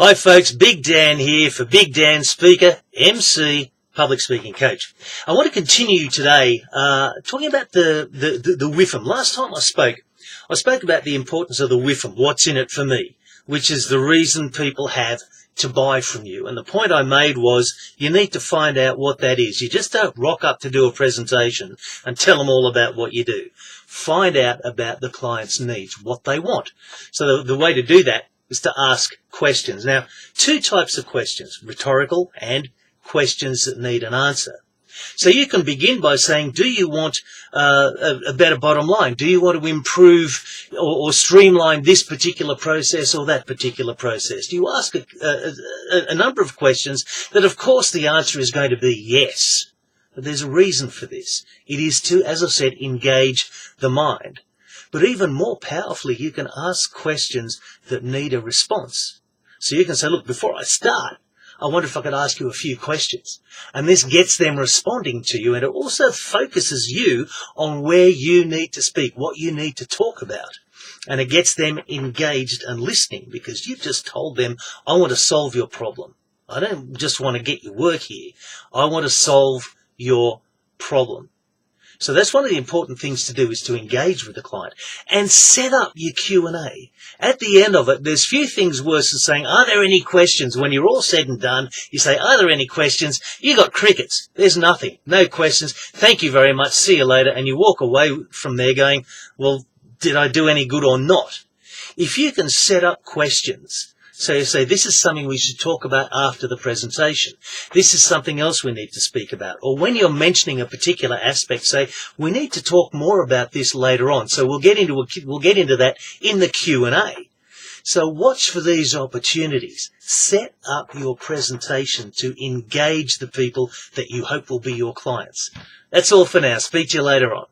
Hi folks, Big Dan here for Big Dan Speaker, MC, Public Speaking Coach. I want to continue today talking about the WIFM. Last time I spoke about the importance of the WIFM, what's in it for me, which is the reason people have to buy from you. And the point I made was you need to find out what that is. You just don't rock up to do a presentation and tell them all about what you do. Find out about the client's needs, what they want. So the way to do that is to ask questions. Now, two types of questions, rhetorical and questions that need an answer. So you can begin by saying, do you want a better bottom line? Do you want to improve or streamline this particular process or that particular process? You ask a number of questions that, of course, the answer is going to be yes. But there's a reason for this. It is to, as I said, engage the mind. But even more powerfully, you can ask questions that need a response. So you can say, look, before I start, I wonder if I could ask you a few questions. And this gets them responding to you, and it also focuses you on where you need to speak, what you need to talk about. And it gets them engaged and listening because you've just told them, I want to solve your problem. I don't just want to get your work here. I want to solve your problem. So that's one of the important things to do, is to engage with the client and set up your Q&A. At the end of it, there's few things worse than saying, are there any questions? When you're all said and done, you say, are there any questions? You got crickets. There's nothing. No questions. Thank you very much. See you later. And you walk away from there going, well, did I do any good or not? If you can set up questions, so you say, this is something we should talk about after the presentation. This is something else we need to speak about. Or when you're mentioning a particular aspect, say, we need to talk more about this later on. So we'll get into that in the Q&A. So watch for these opportunities. Set up your presentation to engage the people that you hope will be your clients. That's all for now. Speak to you later on.